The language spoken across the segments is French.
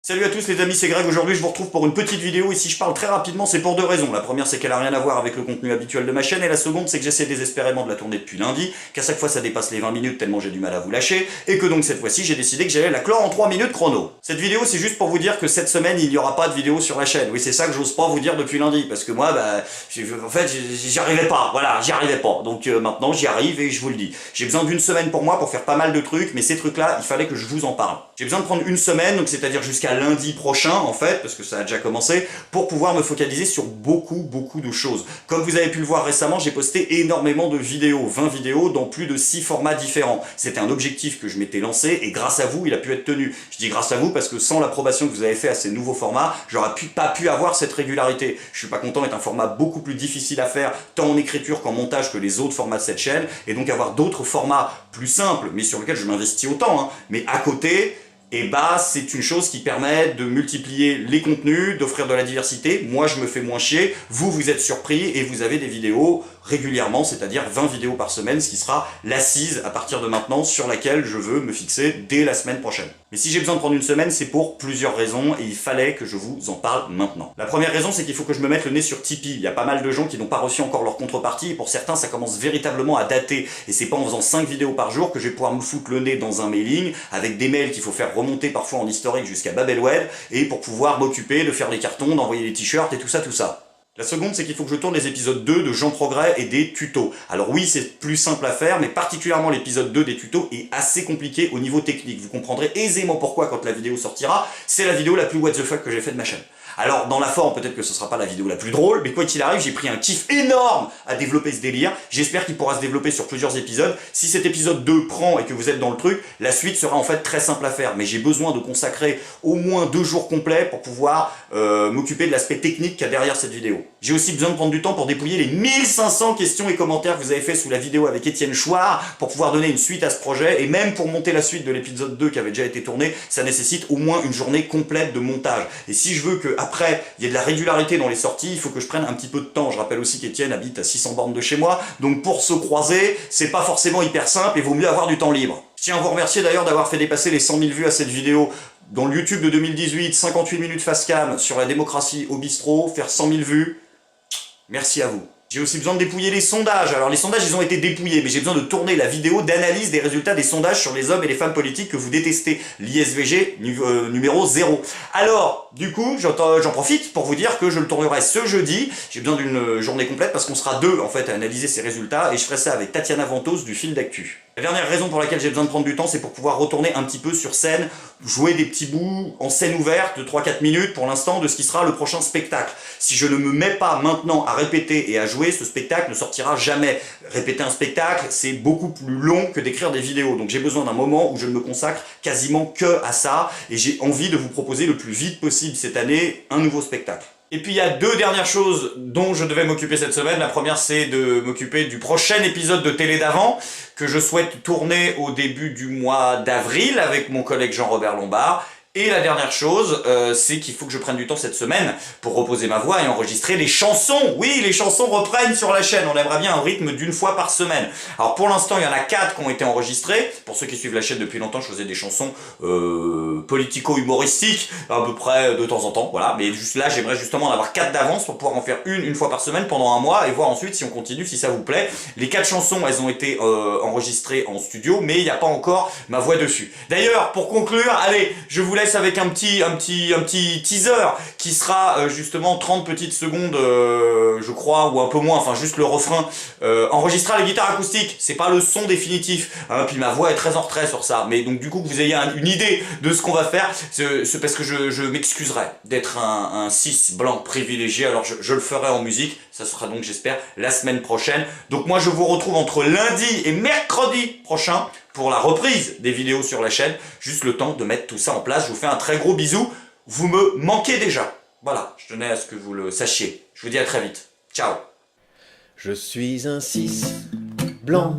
Salut à tous les amis, c'est Greg. Aujourd'hui je vous retrouve pour une petite vidéo et si je parle très rapidement c'est pour deux raisons. La première c'est qu'elle a rien à voir avec le contenu habituel de ma chaîne et la seconde c'est que j'essaie désespérément de la tourner depuis lundi, qu'à chaque fois ça dépasse les 20 minutes tellement j'ai du mal à vous lâcher et que donc cette fois-ci j'ai décidé que j'allais la clore en 3 minutes chrono. Cette vidéo c'est juste pour vous dire que cette semaine il n'y aura pas de vidéo sur la chaîne. Oui c'est ça que j'ose pas vous dire depuis lundi parce que moi en fait j'y arrivais pas, voilà j'y arrivais pas. Donc maintenant j'y arrive et je vous le dis. J'ai besoin d'une semaine pour moi pour faire pas mal de trucs mais ces trucs là il fallait que je vous en parle. J'ai besoin de prendre une semaine donc c'est-à-dire jusqu'à lundi prochain en fait, parce que ça a déjà commencé, pour pouvoir me focaliser sur beaucoup de choses. Comme vous avez pu le voir récemment, j'ai posté énormément de vidéos, 20 vidéos dans plus de 6 formats différents. C'était un objectif que je m'étais lancé et grâce à vous, il a pu être tenu. Je dis grâce à vous parce que sans l'approbation que vous avez fait à ces nouveaux formats, j'aurais pas pu avoir cette régularité. Je suis pas content d'être un format beaucoup plus difficile à faire, tant en écriture qu'en montage que les autres formats de cette chaîne, et donc avoir d'autres formats plus simples, mais sur lesquels je m'investis autant, hein, mais à côté, et c'est une chose qui permet de multiplier les contenus, d'offrir de la diversité. Moi, je me fais moins chier. Vous êtes surpris et vous avez des vidéos régulièrement, c'est-à-dire 20 vidéos par semaine, ce qui sera l'assise à partir de maintenant sur laquelle je veux me fixer dès la semaine prochaine. Mais si j'ai besoin de prendre une semaine, c'est pour plusieurs raisons et il fallait que je vous en parle maintenant. La première raison, c'est qu'il faut que je me mette le nez sur Tipeee. Il y a pas mal de gens qui n'ont pas reçu encore leur contrepartie et pour certains, ça commence véritablement à dater. Et c'est pas en faisant 5 vidéos par jour que je vais pouvoir me foutre le nez dans un mailing avec des mails qu'il faut faire remonter parfois en historique jusqu'à Babelweb et pour pouvoir m'occuper de faire les cartons, d'envoyer les t-shirts et tout ça. La seconde, c'est qu'il faut que je tourne les épisodes 2 de Jean Progrès et des tutos. Alors oui, c'est plus simple à faire, mais particulièrement l'épisode 2 des tutos est assez compliqué au niveau technique. Vous comprendrez aisément pourquoi quand la vidéo sortira. C'est la vidéo la plus what the fuck que j'ai fait de ma chaîne. Alors, dans la forme, peut-être que ce sera pas la vidéo la plus drôle, mais quoi qu'il arrive, j'ai pris un kiff énorme à développer ce délire. J'espère qu'il pourra se développer sur plusieurs épisodes. Si cet épisode 2 prend et que vous êtes dans le truc, la suite sera en fait très simple à faire. Mais j'ai besoin de consacrer au moins 2 jours complets pour pouvoir m'occuper de l'aspect technique qu'il y a derrière cette vidéo. J'ai aussi besoin de prendre du temps pour dépouiller les 1500 questions et commentaires que vous avez fait sous la vidéo avec Étienne Chouard pour pouvoir donner une suite à ce projet. Et même pour monter la suite de l'épisode 2 qui avait déjà été tourné, ça nécessite au moins une journée complète de montage. Et si je veux que après il y ait de la régularité dans les sorties, il faut que je prenne un petit peu de temps. Je rappelle aussi qu'Étienne habite à 600 bornes de chez moi, donc pour se croiser, c'est pas forcément hyper simple et vaut mieux avoir du temps libre. Je tiens à vous remercier d'ailleurs d'avoir fait dépasser les 100 000 vues à cette vidéo. Dans le YouTube de 2018, 58 minutes face cam sur la démocratie au bistrot, faire 100 000 vues, merci à vous. J'ai aussi besoin de dépouiller les sondages. Alors les sondages ils ont été dépouillés, mais j'ai besoin de tourner la vidéo d'analyse des résultats des sondages sur les hommes et les femmes politiques que vous détestez. L'ISVG numéro 0. Alors, du coup, j'en profite pour vous dire que je le tournerai ce jeudi. J'ai besoin d'une journée complète parce qu'on sera 2 en fait à analyser ces résultats et je ferai ça avec Tatiana Ventos du fil d'actu. La dernière raison pour laquelle j'ai besoin de prendre du temps, c'est pour pouvoir retourner un petit peu sur scène, jouer des petits bouts en scène ouverte de 3-4 minutes pour l'instant de ce qui sera le prochain spectacle. Si je ne me mets pas maintenant à répéter et à jouer, ce spectacle ne sortira jamais. Répéter un spectacle, c'est beaucoup plus long que d'écrire des vidéos. Donc j'ai besoin d'un moment où je ne me consacre quasiment que à ça et j'ai envie de vous proposer le plus vite possible cette année un nouveau spectacle. Et puis il y a 2 dernières choses dont je devais m'occuper cette semaine. La première c'est de m'occuper du prochain épisode de Télé d'avant que je souhaite tourner au début du mois d'avril avec mon collègue Jean-Robert Lombard. Et la dernière chose, c'est qu'il faut que je prenne du temps cette semaine pour reposer ma voix et enregistrer les chansons. Oui, les chansons reprennent sur la chaîne. On aimerait bien un rythme d'1 fois par semaine. Alors pour l'instant, il y en a 4 qui ont été enregistrées. Pour ceux qui suivent la chaîne depuis longtemps, je faisais des chansons politico-humoristiques, à peu près de temps en temps. Voilà. Mais juste là, j'aimerais justement en avoir 4 d'avance pour pouvoir en faire une fois par semaine pendant un mois et voir ensuite si on continue, si ça vous plaît. Les 4 chansons, elles ont été enregistrées en studio, mais il n'y a pas encore ma voix dessus. D'ailleurs, pour conclure, allez, je vous laisse avec un petit teaser qui sera justement 30 petites secondes je crois ou un peu moins, enfin juste le refrain enregistré à la guitare acoustique, c'est pas le son définitif hein, puis ma voix est très en retrait sur ça, mais donc du coup que vous ayez une idée de ce qu'on va faire, c'est parce que je m'excuserai d'être un cis blanc privilégié, alors je le ferai en musique, ça sera donc j'espère la semaine prochaine. Donc moi je vous retrouve entre lundi et mercredi prochain pour la reprise des vidéos sur la chaîne, juste le temps de mettre tout ça en place. Je vous fais un très gros bisou, vous me manquez déjà. Voilà, je tenais à ce que vous le sachiez. Je vous dis à très vite. Ciao. Je suis un cis blanc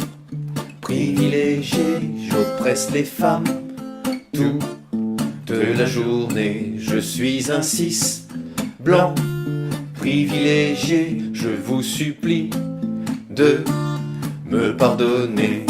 privilégié, j'oppresse les femmes toute la journée. Je suis un cis blanc privilégié, je vous supplie de me pardonner.